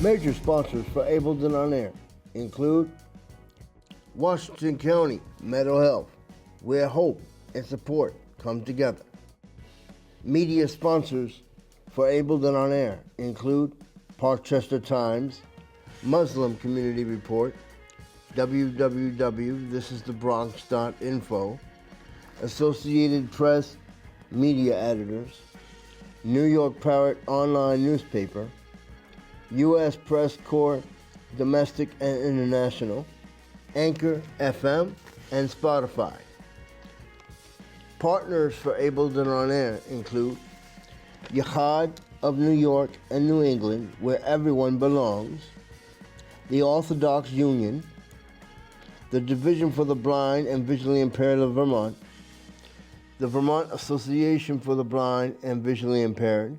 Major sponsors for Ableton On Air include Washington County Mental Health, where hope and support come together. Media sponsors for Ableton On Air include Parkchester Times, Muslim Community Report, www.thisisthebronx.info, Associated Press Media Editors, New York Parrot Online Newspaper, U.S. Press Corps Domestic and International, Anchor FM, and Spotify. Partners for Ableton On Air include Yachad of New York and New England, where everyone belongs, the Orthodox Union, the Division for the Blind and Visually Impaired of Vermont, the Vermont Association for the Blind and Visually Impaired,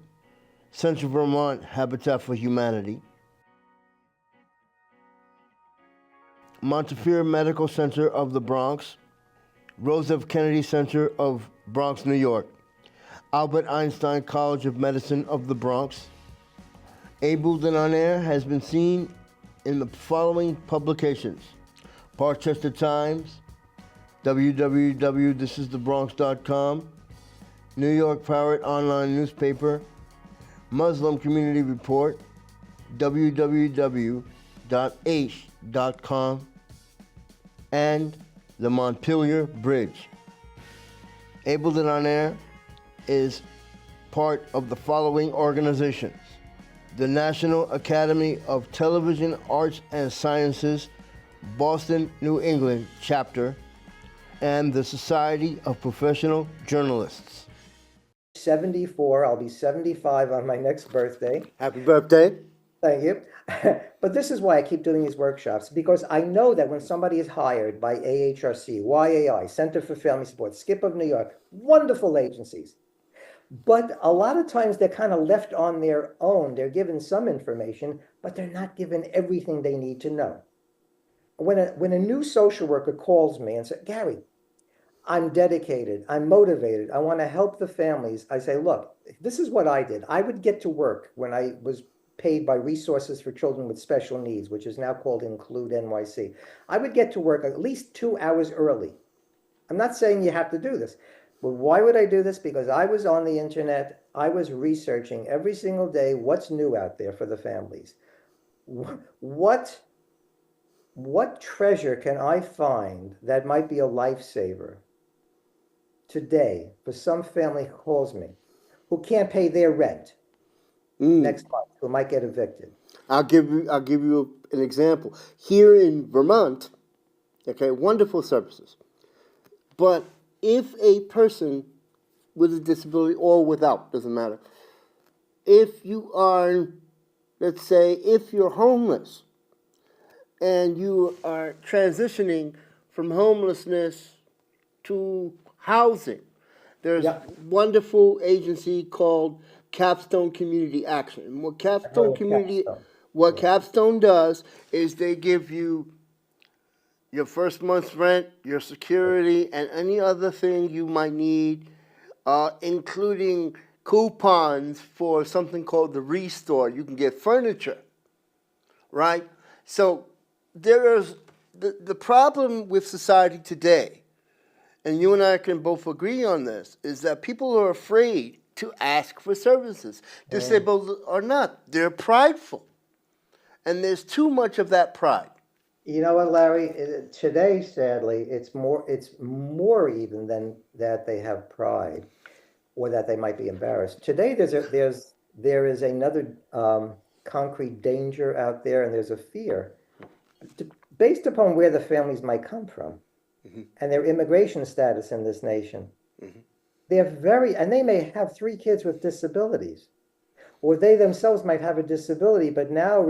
Central Vermont Habitat for Humanity, Montefiore Medical Center of the Bronx, Rose F. Kennedy Center of Bronx, New York, Albert Einstein College of Medicine of the Bronx. Ableton On Air has been seen in the following publications: Parkchester Times, www.thisisthebronx.com, New York Parrot Online Newspaper, Muslim Community Report, www.h.com, and the Montpelier Bridge. Ableton On Air is part of the following organizations: the National Academy of Television Arts and Sciences, Boston, New England chapter, and the Society of Professional Journalists. 74. I'll be 75 on my next birthday. Happy birthday. Thank you. But this is why I keep doing these workshops, because I know that when somebody is hired by AHRC, YAI, Center for Family Support, Skip of New York, wonderful agencies, but a lot of times they're kind of left on their own. They're given some information, but they're not given everything they need to know. When a new social worker calls me and says, Gary, I'm dedicated, I'm motivated, I want to help the families, I say, look, this is what I did. I would get to work when I was paid by Resources for Children with Special Needs, which is now called Include NYC. I would get to work at least 2 hours early. I'm not saying you have to do this, but why would I do this? Because I was on the internet, I was researching every single day what's new out there for the families. What treasure can I find that might be a lifesaver today for some family who calls me, who can't pay their rent next month, who might get evicted? I'll give you an example. Here in Vermont, okay, wonderful services. But if a person with a disability or without, doesn't matter, if you are, let's say, if you're homeless and you are transitioning from homelessness to housing, there's a wonderful agency called Capstone Community Action. And what Capstone does is they give you your first month's rent, your security, and any other thing you might need, including coupons for something called the Restore. You can get furniture, right? So there is the problem with society today, and you and I can both agree on this, is that people are afraid to ask for services, disabled or not. They're prideful, and there's too much of that pride. You know what, Larry? Today, sadly, it's more even than that they have pride or that they might be embarrassed. Today, there is another concrete danger out there, and there's a fear based upon where the families might come from and their immigration status in this nation. And they may have 3 kids with disabilities, or they themselves might have a disability, but now,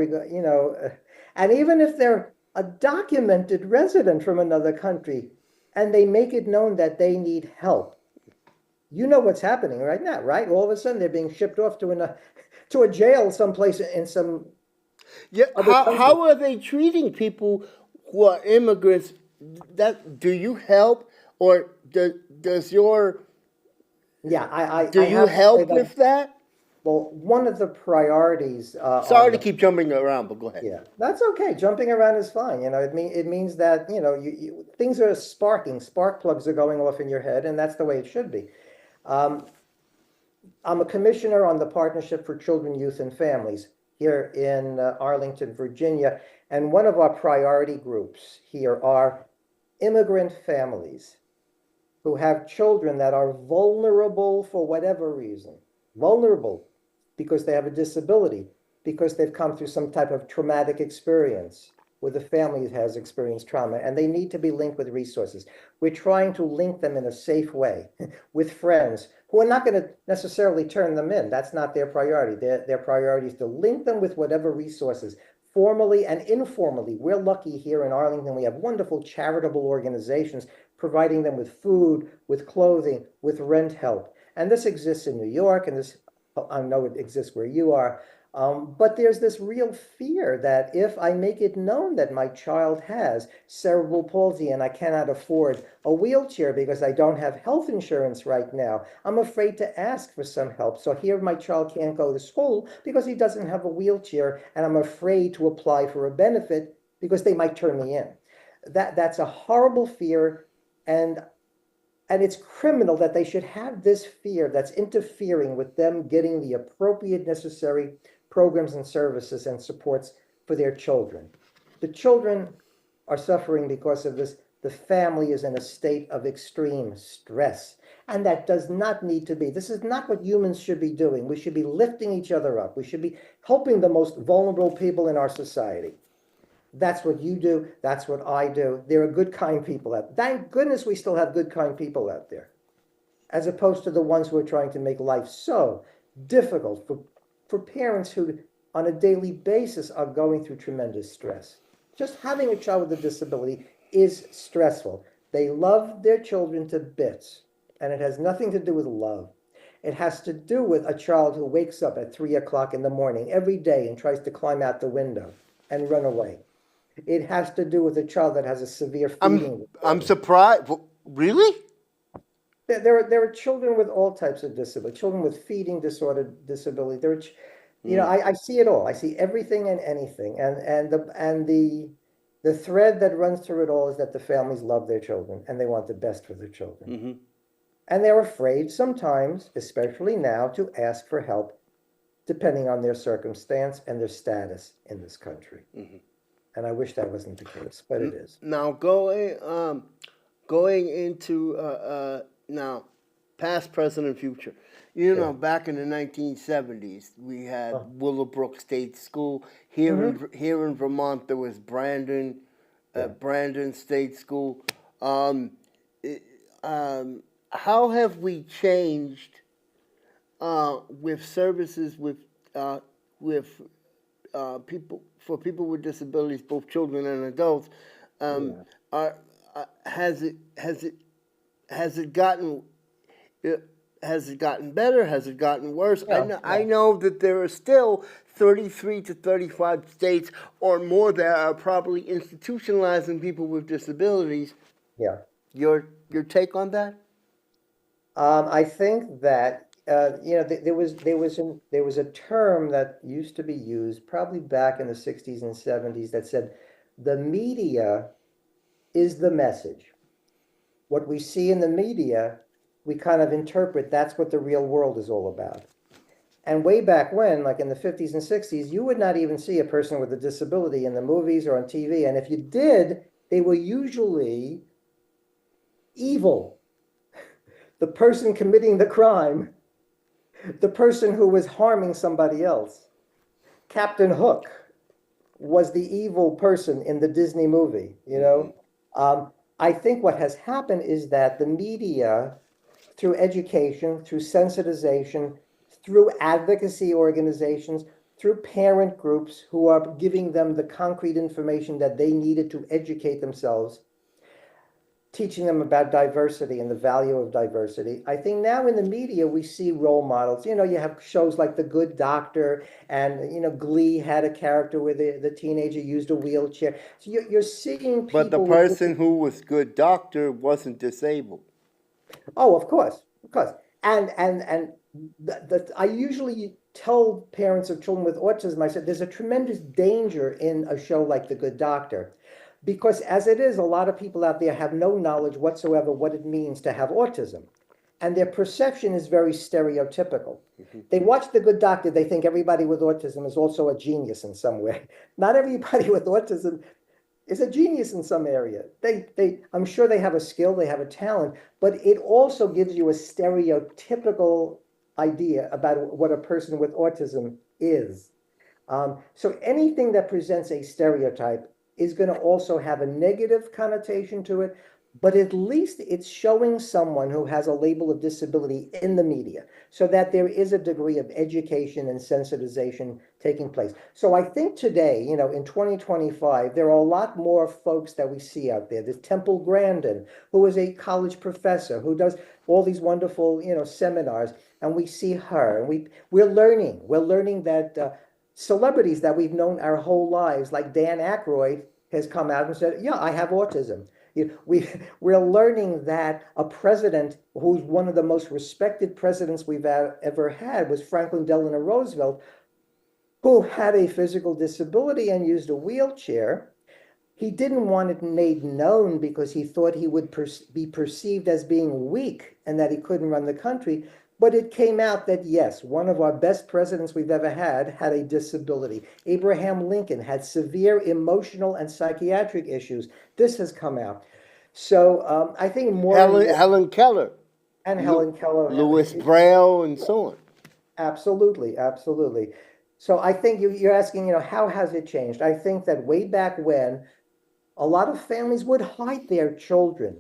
and even if they're a documented resident from another country, and they make it known that they need help. You know what's happening right now, right? All of a sudden, they're being shipped off to a jail someplace in some. Yeah. How are they treating people who are immigrants? Do you help, or does your Yeah, do you help with that? Well, one of the priorities Sorry on to the keep jumping around, but go ahead. yeah, that's okay. Jumping around is fine. It means that things are sparking, spark plugs are going off in your head, and that's the way it should be. Um, I'm a commissioner on the Partnership for Children, Youth, and Families here in Arlington, Virginia, and one of our priority groups here are immigrant families who have children that are vulnerable for whatever reason. Vulnerable because they have a disability, because they've come through some type of traumatic experience, where the family has experienced trauma, and they need to be linked with resources. We're trying to link them in a safe way with friends who are not going to necessarily turn them in. That's not their priority. Their priority is to link them with whatever resources, formally and informally. We're lucky here in Arlington. We have wonderful charitable organizations providing them with food, with clothing, with rent help. And this exists in New York, and this, I know it exists where you are. But there's this real fear that if I make it known that my child has cerebral palsy and I cannot afford a wheelchair because I don't have health insurance right now, I'm afraid to ask for some help. So here my child can't go to school because he doesn't have a wheelchair, and I'm afraid to apply for a benefit because they might turn me in. That's a horrible fear, and it's criminal that they should have this fear that's interfering with them getting the appropriate necessary programs and services and supports for their children. The children are suffering because of this. The family is in a state of extreme stress. And that does not need to be. This is not what humans should be doing. We should be lifting each other up. We should be helping the most vulnerable people in our society. That's what you do. That's what I do. There are good, kind people out. Thank goodness we still have good, kind people out there, as opposed to the ones who are trying to make life so difficult for parents who, on a daily basis, are going through tremendous stress. Just having a child with a disability is stressful. They love their children to bits, and it has nothing to do with love. It has to do with a child who wakes up at 3 o'clock in the morning every day and tries to climb out the window and run away. It has to do with a child that has a severe I'm feeding I'm disorder. surprised. Really? There are children with all types of disability, children with feeding disorder disability. Mm. I see it all. I see everything and anything. And the thread that runs through it all is that the families love their children and they want the best for their children. Hmm. And they're afraid sometimes, especially now, to ask for help depending on their circumstance and their status in this country. Hmm. And I wish that wasn't the case, but it is. Now going into now past, present, and future. You Yeah. know, back in the 1970s, we had Oh. Willowbrook State School. Here Hmm. in Vermont, there was Yeah. Brandon State School. Um, it- how have we changed with services uh, with people for people with disabilities, both children and adults? Um, Yeah. are, has it gotten uh, has it gotten better? Has it gotten worse? Yeah. I Yeah. know that there are still 33 to 35 states or more that are probably institutionalizing people with disabilities. Yeah. Your take on that? I think that there was a term that used to be used probably back in the 60s and 70s that said the media is the message. What we see in the media, we kind of interpret that's what the real world is all about. And way back when, like in the 50s and 60s, you would not even see a person with a disability in the movies or on TV. And if you did, they were usually evil. The person committing the crime, the person who was harming somebody else. Captain Hook was the evil person in the Disney movie, you Hmm. know? I think what has happened is that the media, through education, through sensitization, through advocacy organizations, through parent groups who are giving them the concrete information that they needed to educate themselves, teaching them about diversity and the value of diversity. I think now in the media we see role models. You have shows like The Good Doctor, and Glee had a character where the teenager used a wheelchair. So you're seeing But the people with person who was good doctor wasn't disabled. oh, of course, of course. And I usually tell parents of children with autism, I said, there's a tremendous danger in a show like The Good Doctor. Because as it is, a lot of people out there have no knowledge whatsoever what it means to have autism. And their perception is very stereotypical. They watch The Good Doctor, they think everybody with autism is also a genius in some way. Not everybody with autism is a genius in some area. I'm sure they have a skill, they have a talent, but it also gives you a stereotypical idea about what a person with autism is. So anything that presents a stereotype is going to also have a negative connotation to it, but at least it's showing someone who has a label of disability in the media so that there is a degree of education and sensitization taking place. So I think today, in 2025, there are a lot more folks that we see out there. There's Temple Grandin, who is a college professor who does all these wonderful, seminars, and we see her, and we're learning that celebrities that we've known our whole lives, like Dan Aykroyd, has come out and said, "Yeah, I have autism." We're learning that a president who's one of the most respected presidents we've ever had was Franklin Delano Roosevelt, who had a physical disability and used a wheelchair. He didn't want it made known because he thought he would be perceived as being weak and that he couldn't run the country. But it came out that, yes, one of our best presidents we've ever had a disability. Abraham Lincoln had severe emotional and psychiatric issues. This has come out. So I think more and more, Helen Keller, and Helen Keller, Louis Braille, and so on. absolutely, absolutely. So I think you're asking, how has it changed? I think that way back when, a lot of families would hide their children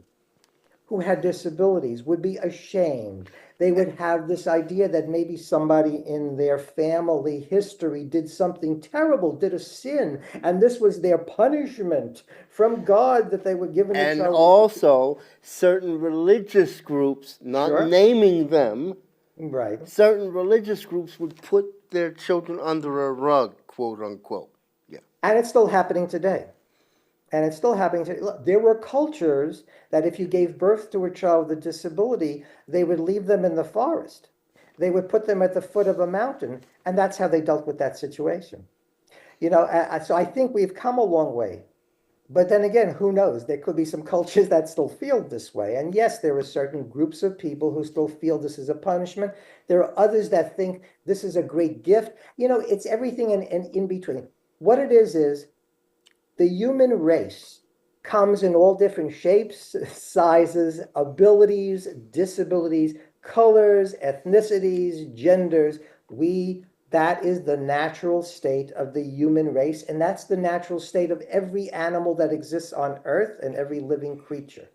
who had disabilities, would be ashamed. They would have this idea that maybe somebody in their family history did something terrible, did a sin, and this was their punishment from God that they were given the And child. also, certain religious groups, not Sure. naming them, Right. certain religious groups would put their children under a rug, quote unquote. Yeah. And it's still happening today. And it's still happening today. Look, there were cultures that if you gave birth to a child with a disability, they would leave them in the forest. They would put them at the foot of a mountain, and that's how they dealt with that situation. So I think we've come a long way. But then again, who knows? There could be some cultures that still feel this way. And yes, there are certain groups of people who still feel this is a punishment. There are others that think this is a great gift. It's everything in between. What it is the human race comes in all different shapes, sizes, abilities, disabilities, colors, ethnicities, genders. That is the natural state of the human race, and that's the natural state of every animal that exists on Earth and every living creature.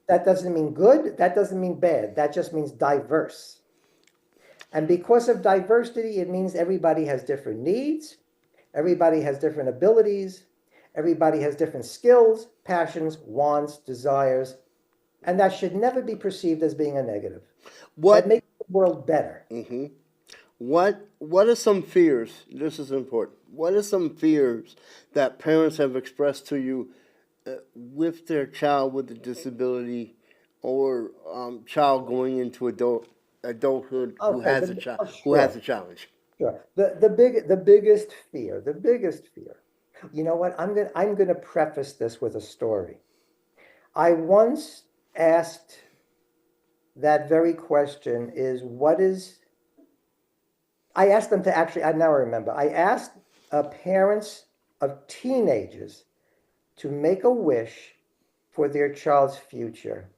That doesn't mean good, that doesn't mean bad, that just means diverse. And because of diversity, it means everybody has different needs, everybody has different abilities, everybody has different skills, passions, wants, desires, and that should never be perceived as being a negative. That What makes the world better. what are some fears? This is important. What are some fears that parents have expressed to you with their child with a disability or child going into adulthood who Okay, has a child who has a challenge? sure. The biggest fear. You know what? I'm gonna preface this with a story. I once asked that very question is what is I asked them to actually, I now remember, I asked parents of teenagers to make a wish for their child's future.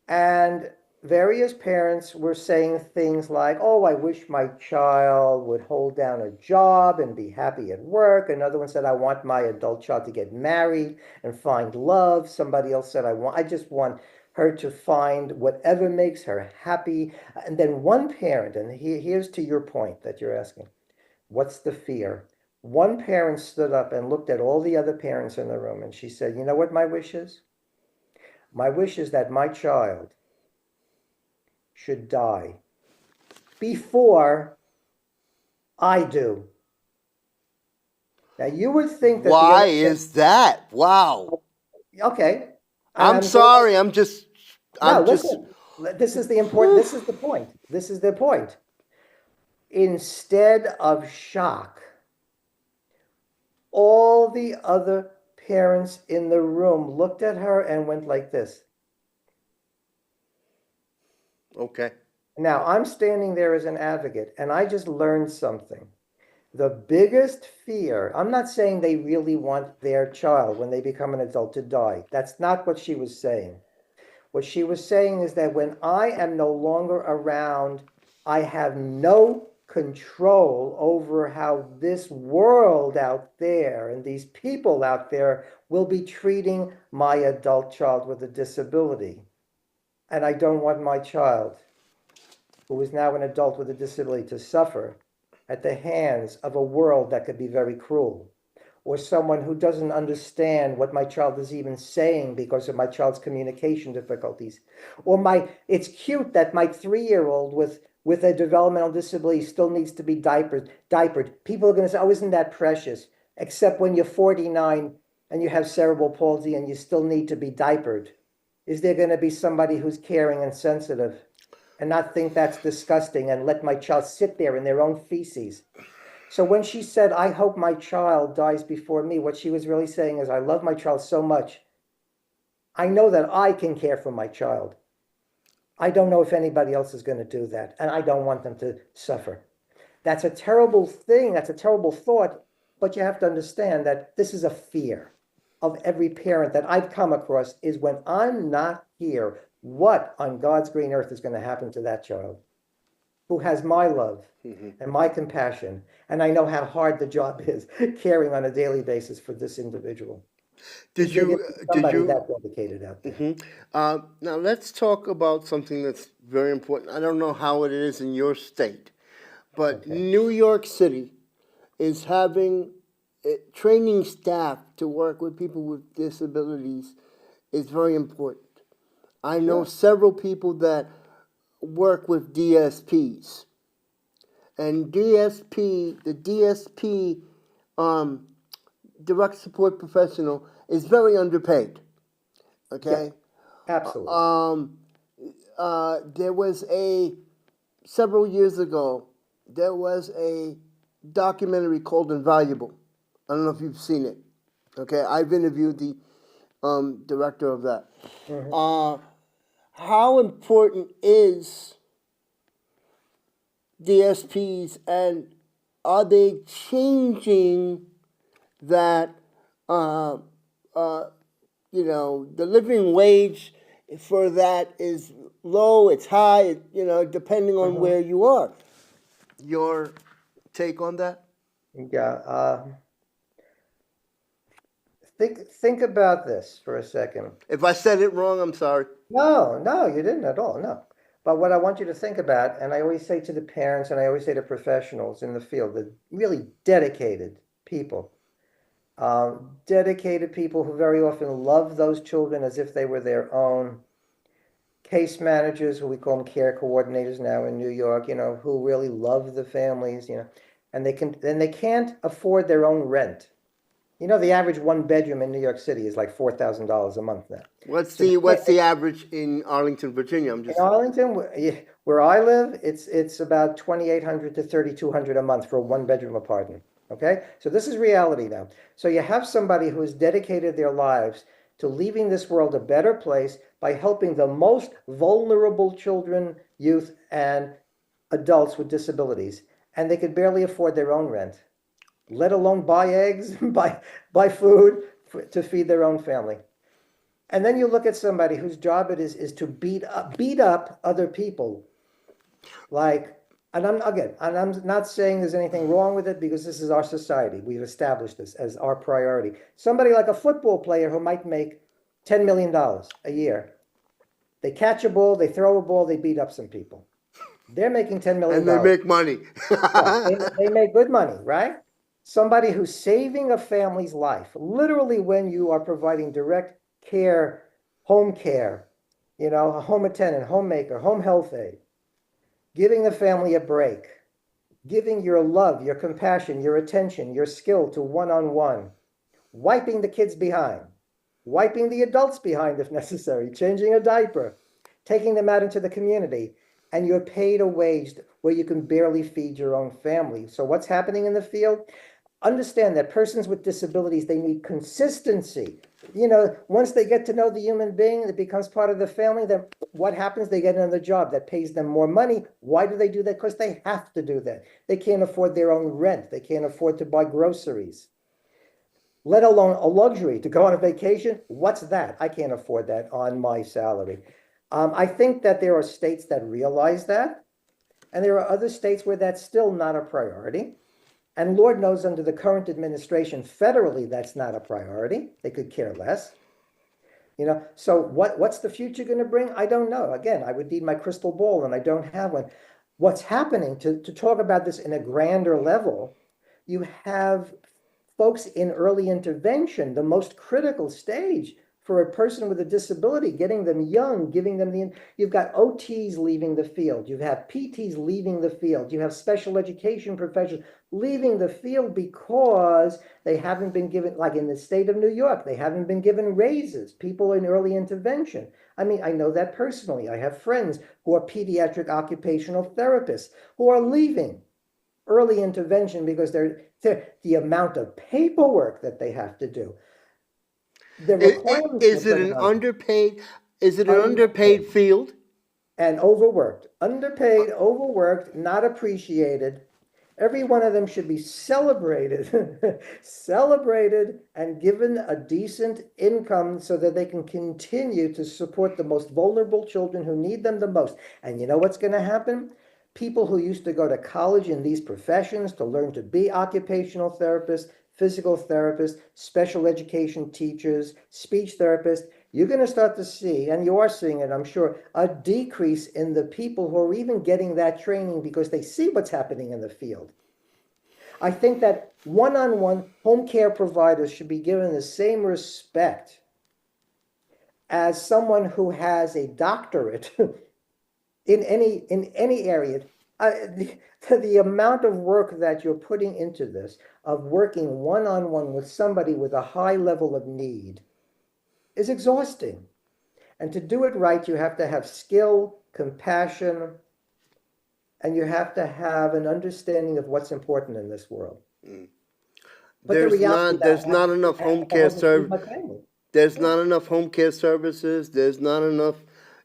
And various parents were saying things like, "Oh, I wish my child would hold down a job and be happy at work." Another one said, "I want my adult child to get married and find love." Somebody else said, I just want her to find whatever makes her happy." And then one parent, and here's to your point that you're asking, what's the fear? One parent stood up and looked at all the other parents in the room and she said, "You know what my wish is? My wish is that my child should die before I do." Now you would think that the Why other, is that? Wow. okay, I'm I'm going, sorry. no, I'm just. listen, this is the important, this is the point. This is the point. Instead of shock, all the other parents in the room looked at her and went like this. Okay. Now, I'm standing there as an advocate, and I just learned something. The biggest fear, I'm not saying they really want their child when they become an adult to die. That's not what she was saying. What she was saying is that when I am no longer around, I have no control over how this world out there and these people out there will be treating my adult child with a disability. And I don't want my child, who is now an adult with a disability, to suffer at the hands of a world that could be very cruel, or someone who doesn't understand what my child is even saying because of my child's communication difficulties. Or it's cute that my 3-year-old with a developmental disability still needs to be diapered. People are going to say, oh, isn't that precious? Except when you're 49 and you have cerebral palsy and you still need to be diapered. Is there going to be somebody who's caring and sensitive and not think that's disgusting and let my child sit there in their own feces? So when she said, I hope my child dies before me, what she was really saying is, I love my child so much. I know that I can care for my child. I don't know if anybody else is going to do that, and I don't want them to suffer. That's a terrible thing. That's a terrible thought. But you have to understand that this is a fear of every parent that I've come across is when I'm not here, what on God's green earth is going to happen to that child who has my love and my compassion? And I know how hard the job is caring on a daily basis for this individual. Is Did there going you to be did somebody you that dedicated out there? Now let's talk about something that's very important. I don't know how it is in your state, but Okay. New York City is having training staff to work with people with disabilities is very important. I know Sure. several people that work with DSPs, and the DSP, um, direct support professional, is very underpaid. Yeah, Okay. absolutely. Um, there was several years ago, there was a documentary called Invaluable. I don't know if you've seen it. Okay, I've interviewed the director of that. Mhm. Uh, how important is DSPs, and are they changing that? Uh, uh, the living wage for that is low, it's high, depending on Mhm. where you are. Your take on that? Yeah. Think about this for a second. If I said it wrong, I'm sorry. No, no, you didn't at all. No. But what I want you to think about, and I always say to the parents, and I always say to professionals in the field, the really dedicated people who very often love those children as if they were their own, case managers, who we call them care coordinators now in New York, who really love the families, and they can't afford their own rent. The average one bedroom in New York City is like $4,000 a month now. What's So they the can't, what's the average in Arlington, Virginia? I'm in just Arlington, where I live, it's about 2,800 to 3,200 a month for a one-bedroom apartment. Okay, so this is reality now. So you have somebody who has dedicated their lives to leaving this world a better place by helping the most vulnerable children, youth, and adults with disabilities, and they could barely afford their own rent, let alone buy eggs, buy food to feed their own family. And then you look at somebody whose job it is to beat up other people. Like, and I'm not saying there's anything wrong with it because this is our society. We've established this as our priority. Somebody like a football player who might make $10 million a year. They catch a ball, they throw a ball, they beat up some people. They're making $10 million. and they make money. Yeah, they make good money, right? Somebody who's saving a family's life, literally when you are providing direct care, a home attendant, homemaker, home health aide, giving the family a break, giving your love, your compassion, your attention, your skill to one-on-one, wiping the kids behind, wiping the adults behind if necessary, changing a diaper, taking them out into the community. and you're paid a wage where you can barely feed your own family. So what's happening in the field? Understand that persons with disabilities, they need consistency. Once they get to know the human being, it becomes part of the family, then what happens? They get another job that pays them more money. Why do they do that? Because they have to do that. They can't afford their own rent. They can't afford to buy groceries, let alone a luxury to go on a vacation. What's that? I can't afford that on my salary. I think that there are states that realize that, and there are other states where that's still not a priority. And Lord knows, under the current administration, federally, that's not a priority. They could care less. So what's the future going to bring? I don't know. Again, I would need my crystal ball, and I don't have one. What's happening, to talk about this in a grander level, you have folks in early intervention, the most critical stage for a person with a disability, getting them young, giving them you've got OTs leaving the field, you have PTs leaving the field, you have special education professionals leaving the field because they haven't been given, like in the state of New York, they haven't been given raises. People in early intervention. I mean, I know that personally. I have friends who are pediatric occupational therapists who are leaving early intervention because the amount of paperwork that they have to do, the requirements they're Is it putting an on them, underpaid? Is it an underpaid underpaid field? and overworked, underpaid, overworked, not appreciated. Every one of them should be celebrated, celebrated, and given a decent income so that they can continue to support the most vulnerable children who need them the most. And you know what's going to happen? People who used to go to college in these professions to learn to be occupational therapists, physical therapists, special education teachers, speech therapists, you're going to start to see, and you are seeing it, I'm sure, a decrease in the people who are even getting that training because they see what's happening in the field. I think that one-on-one home care providers should be given the same respect as someone who has a doctorate in any area. The amount of work that you're putting into this, of working one-on-one with somebody with a high level of need, is exhausting. And to do it right, you have to have skill, compassion, and you have to have an understanding of what's important in this world. But the reality that There's not enough I home have to care help me feed serv my family. there's Yeah. not enough home care services. There's not enough,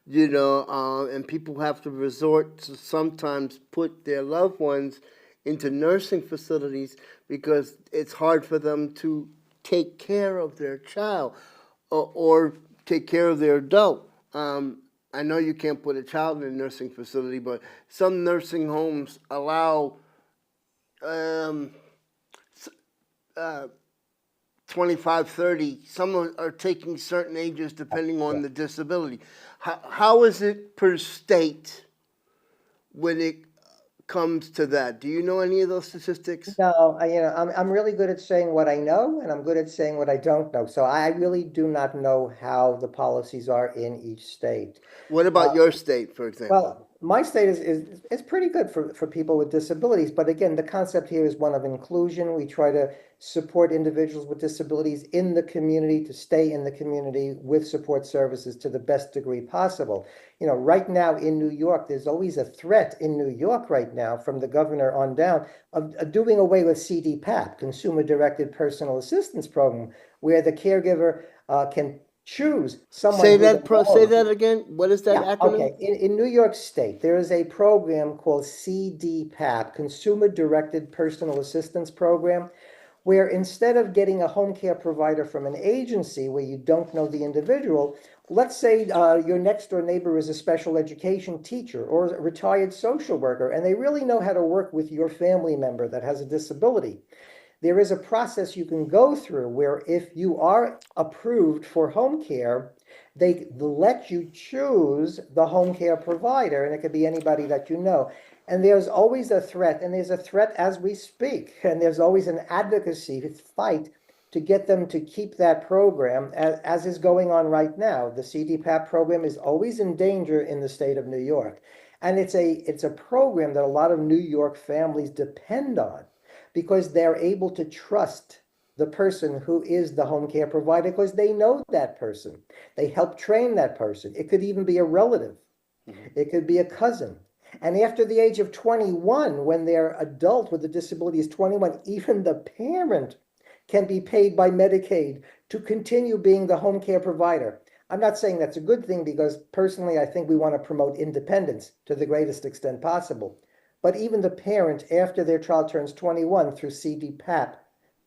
and people have to resort to sometimes put their loved ones into nursing facilities because it's hard for them to take care of their child or take care of their adult. I know you can't put a child in a nursing facility, but some nursing homes allow um, uh, 25, 30. Some are taking certain ages depending Yeah. on the disability. How is it per state when it comes to that? Do you know any of those statistics? No, I'm really good at saying what I know, and I'm good at saying what I don't know. So I really do not know how the policies are in each state. What about Uh, your state, for example? Well, my state is pretty good for people with disabilities, but again, the concept here is one of inclusion. We try to support individuals with disabilities in the community to stay in the community with support services to the best degree possible. Right now in New York, there's always a threat in New York right now from the governor on down of doing away with CDPAP, Consumer Directed Personal Assistance Program, where the caregiver can choose someone who they Say know. that again. What is that Yeah, acronym? okay. In New York State, there is a program called CDPAP, Consumer Directed Personal Assistance Program, where instead of getting a home care provider from an agency where you don't know the individual, let's say your next door neighbor is a special education teacher or a retired social worker, and they really know how to work with your family member that has a disability. There is a process you can go through where if you are approved for home care, they let you choose the home care provider, and it could be anybody that you know. And there's always a threat, and there's a threat as we speak, and there's always an advocacy fight to get them to keep that program, as is going on right now. The CDPAP program is always in danger in the state of New York. And it's a program that a lot of New York families depend on because they're able to trust the person who is the home care provider because they know that person. They help train that person. It could even be a relative. Mhm. It could be a cousin. And after the age of 21, when their adult with the disability is 21, even the parent can be paid by Medicaid to continue being the home care provider. I'm not saying that's a good thing because personally, I think we want to promote independence to the greatest extent possible. But even the parent, after their child turns 21 through CDPAP,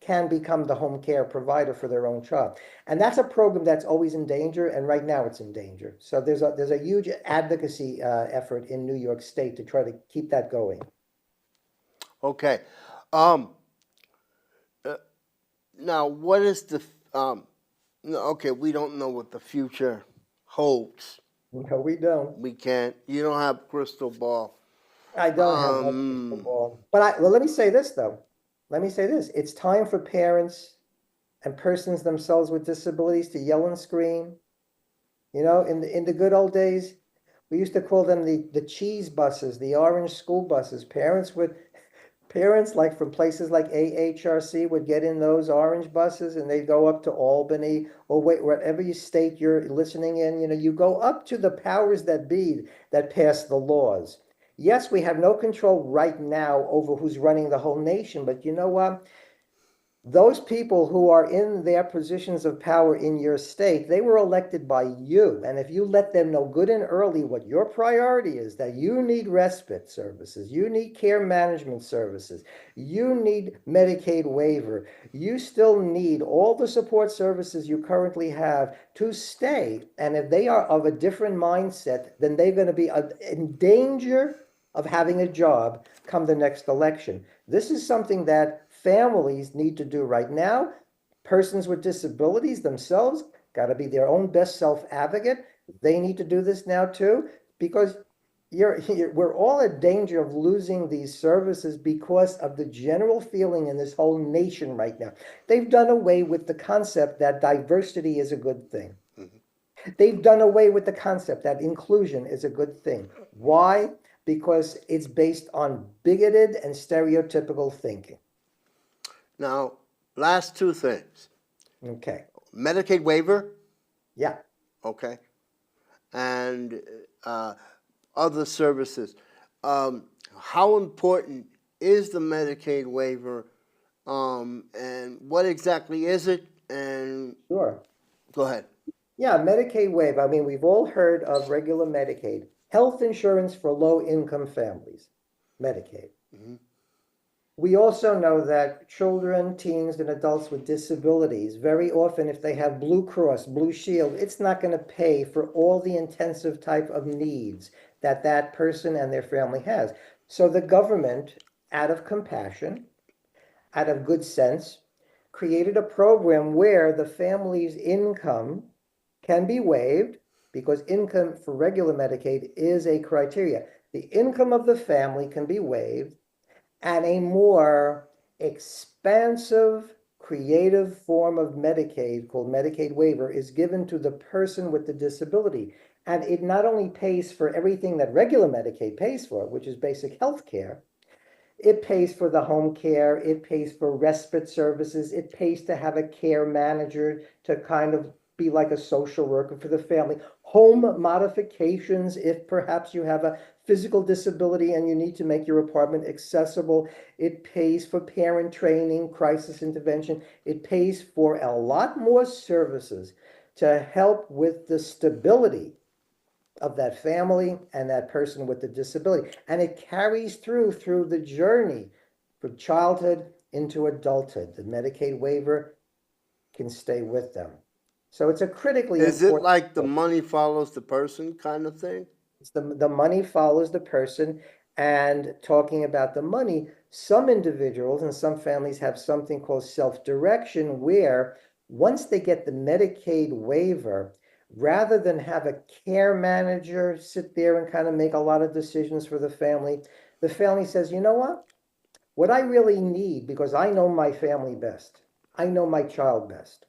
can become the home care provider for their own child. And that's a program that's always in danger, and right now it's in danger. So there's a huge advocacy effort in New York State to try to keep that going. Okay. Um, uh, Now, what is the no, okay, we don't know what the future holds. No, we don't. We can't. You don't have a crystal ball. I don't have that crystal Um, ball. But well, let me say this though. Let me say this. It's time for parents and persons themselves with disabilities to yell and scream. You know, in the good old days, we used to call them the cheese buses, the orange school buses. Parents like from places like AHRC would get in those orange buses and they'd go up to Albany or wait, wherever you state you're listening in, you go up to the powers that be that pass the laws. Yes, we have no control right now over who's running the whole nation, but you know what? Those people who are in their positions of power in your state, they were elected by you. And if you let them know good and early what your priority is, that you need respite services, you need care management services, you need Medicaid waiver, you still need all the support services you currently have to stay. And if they are of a different mindset, then they're going to be in danger of having a job come the next election. This is something that families need to do right now. Persons with disabilities themselves got to be their own best self advocate. They need to do this now too, because we're all in danger of losing these services because of the general feeling in this whole nation right now. They've done away with the concept that diversity is a good thing. They've done away with the concept that inclusion is a good thing. Why? Because it's based on bigoted and stereotypical thinking. Now, last two things: Okay. Medicaid waiver, Yeah. okay, and uh, other services. How important is the Medicaid waiver, and what exactly is it? And Sure. go ahead. Yeah, Medicaid waiver. I mean, we've all heard of regular Medicaid. Health insurance for low-income families. Medicaid. Mhm. We also know that children, teens, and adults with disabilities, very often, if they have Blue Cross, Blue Shield, it's not going to pay for all the intensive type of needs that that person and their family has. So the government, out of compassion, out of good sense, created a program where the family's income can be waived because income for regular Medicaid is a criteria. The income of the family can be waived and a more expansive, creative form of Medicaid called Medicaid waiver is given to the person with the disability. And it not only pays for everything that regular Medicaid pays for, which is basic health care, it pays for the home care, it pays for respite services, it pays to have a care manager to kind of be like a social worker for the family. Home modifications, if perhaps you have a physical disability and you need to make your apartment accessible. It pays for parent training, crisis intervention. It pays for a lot more services to help with the stability of that family and that person with the disability. And it carries through the journey from childhood into adulthood. The Medicaid waiver can stay with them. So it's a critically Is it important. like the money follows the person kind of thing? It's the money follows the person. And talking about the money, some individuals and some families have something called self-direction, where once they get the Medicaid waiver, rather than have a care manager sit there and kind of make a lot of decisions for the family says, you know what I really need, because I know my family best, I know my child best.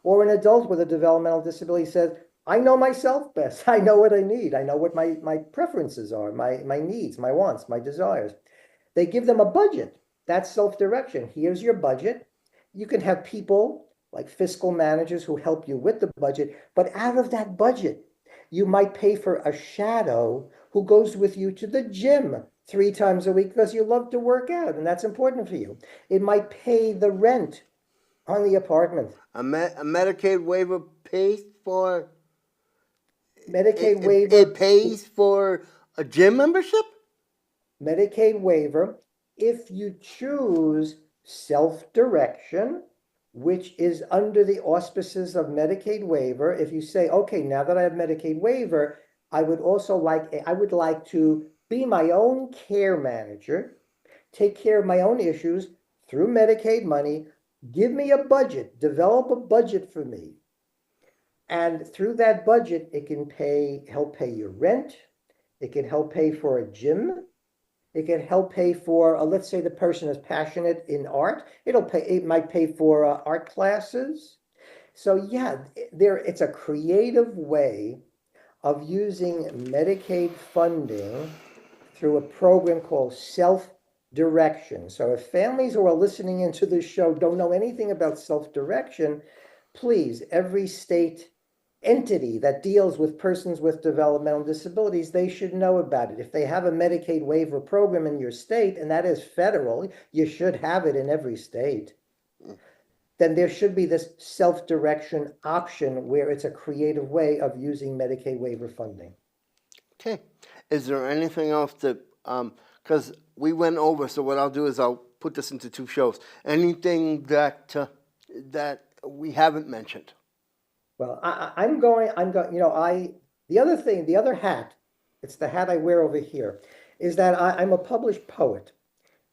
Or an adult with a developmental disability says, I know myself best. I know what I need. I know what my preferences are, my needs, my wants, my desires. They give them a budget. That's self-direction. Here's your budget. You can have people like fiscal managers who help you with the budget, but out of that budget, you might pay for a shadow who goes with you to the gym 3 times a week because you love to work out and that's important for you. It might pay the rent on the apartment. A Medicaid waiver pays for Medicaid it waiver, pays for a gym membership. Medicaid waiver, if you choose self-direction, which is under the auspices of Medicaid waiver, if you say, okay, now that I have Medicaid waiver, I would like to be my own care manager, take care of my own issues through Medicaid money, give me a budget, develop a budget for me. And through that budget, it can help pay your rent. It can help pay for a gym. It can help pay for, let's say the person is passionate in art. It might pay for art classes. So yeah, it's a creative way of using Medicaid funding through a program called self-direction. So if families who are listening into this show don't know anything about self-direction, please, every state entity that deals with persons with developmental disabilities, they should know about it. If they have a Medicaid waiver program in your state, and that is federal, you should have it in every state, then there should be this self-direction option where it's a creative way of using Medicaid waiver funding. Okay. Is there anything else that because we went over? So what I'll do is I'll put this into two shows. Anything that we haven't mentioned? Well, I'm going, the other thing, the other hat, it's the hat I wear over here, is that I'm a published poet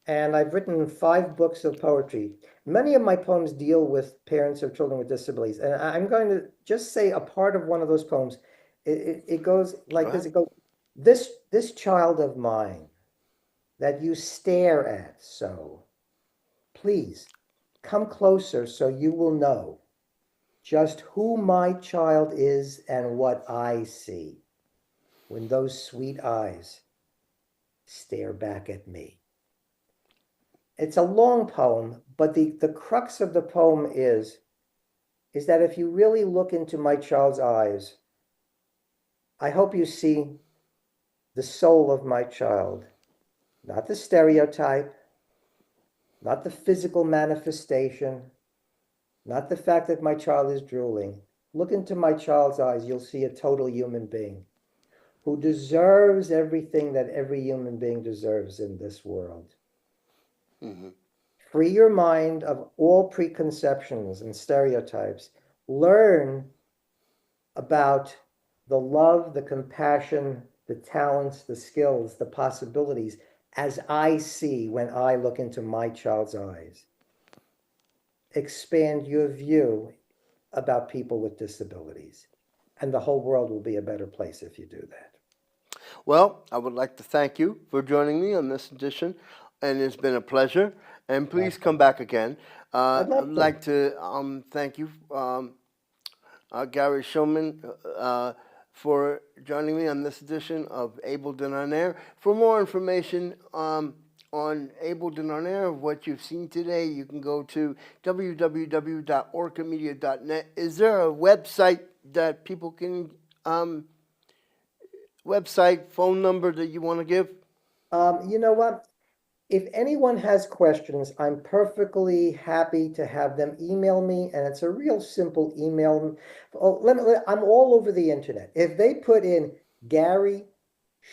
and I've written 5 books of poetry. Many of my poems deal with parents of children with disabilities. And I'm going to just say a part of one of those poems. It goes Go like this. ahead. It goes, this child of mine that you stare at so, please come closer so you will know just who my child is and what I see when those sweet eyes stare back at me. It's a long poem, but the crux of the poem is that if you really look into my child's eyes, I hope you see the soul of my child, not the stereotype, not the physical manifestation, not the fact that my child is drooling. Look into my child's eyes, you'll see a total human being who deserves everything that every human being deserves in this world. Mm-hmm. Free your mind of all preconceptions and stereotypes. Learn about the love, the compassion, the talents, the skills, the possibilities as I see when I look into my child's eyes. Expand your view about people with disabilities, and the whole world will be a better place if you do that. Well, I would like to thank you for joining me on this edition, and it's been a pleasure. And please come back again. I'd I'd love to. like to thank you, Gary Shulman, for joining me on this edition of Abled and On Air. For more information on Abled and On Air, of what you've seen today, you can go to www.orcamedia.net. Is there a website that people can, website, phone number that you want to give? You know what? If anyone has questions, I'm perfectly happy to have them email me, and it's a real simple email. Oh, I'm all over the internet. If they put in Gary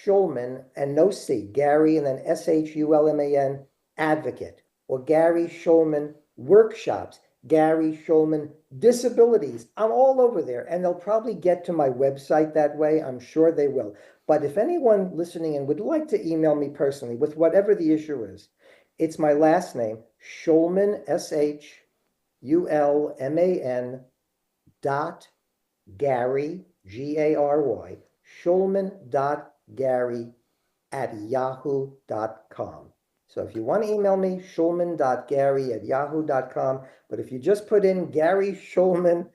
Shulman and no C, Gary and then Shulman advocate, or Gary Shulman workshops, Gary Shulman disabilities, I'm all over there, and they'll probably get to my website that way. I'm sure they will. But if anyone listening in would like to email me personally with whatever the issue is, it's my last name, Shulman, Shulman dot Gary, Gary, Shulman.Gary@yahoo.com. So if you want to email me, Shulman.Gary@yahoo.com. But if you just put in Gary Shulman,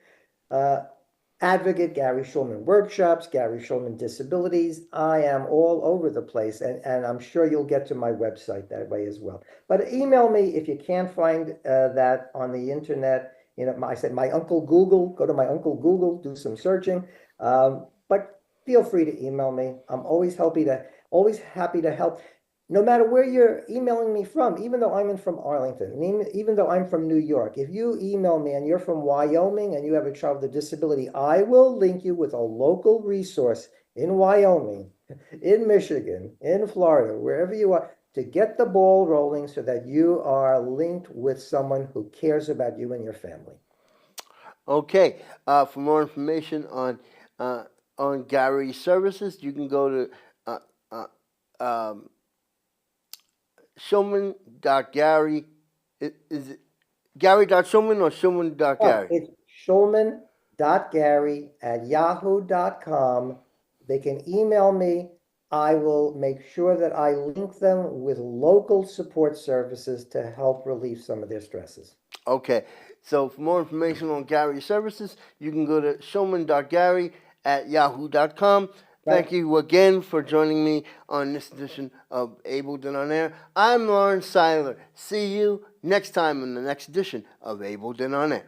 advocate, Gary Shulman workshops, Gary Shulman disabilities, I am all over the place. And I'm sure you'll get to my website that way as well. But email me if you can't find that on the internet. You know, I said my Uncle Google, go to my Uncle Google, do some searching. But feel free to email me. I'm always happy to help. No matter where you're emailing me from, even though I'm in from Arlington, and even though I'm from New York, if you email me and you're from Wyoming and you have a child with a disability, I will link you with a local resource in Wyoming, in Michigan, in Florida, wherever you are, to get the ball rolling so that you are linked with someone who cares about you and your family. Okay. For more information uh, on Gary's services, you can go to uh, uh, um, Shulman.Gary. Is it Gary.Shulman or Oh, Shulman.Gary? it's Shulman.Gary@yahoo.com. They can email me. I will make sure that I link them with local support services to help relieve some of their stresses. Okay. So for more information on Gary's services, you can go to Shulman.Gary@yahoo.com. Right? Thank you again for joining me on this edition of Abled and On Air. I'm Lawrence Seiler. See you next time in the next edition of Abled and On Air.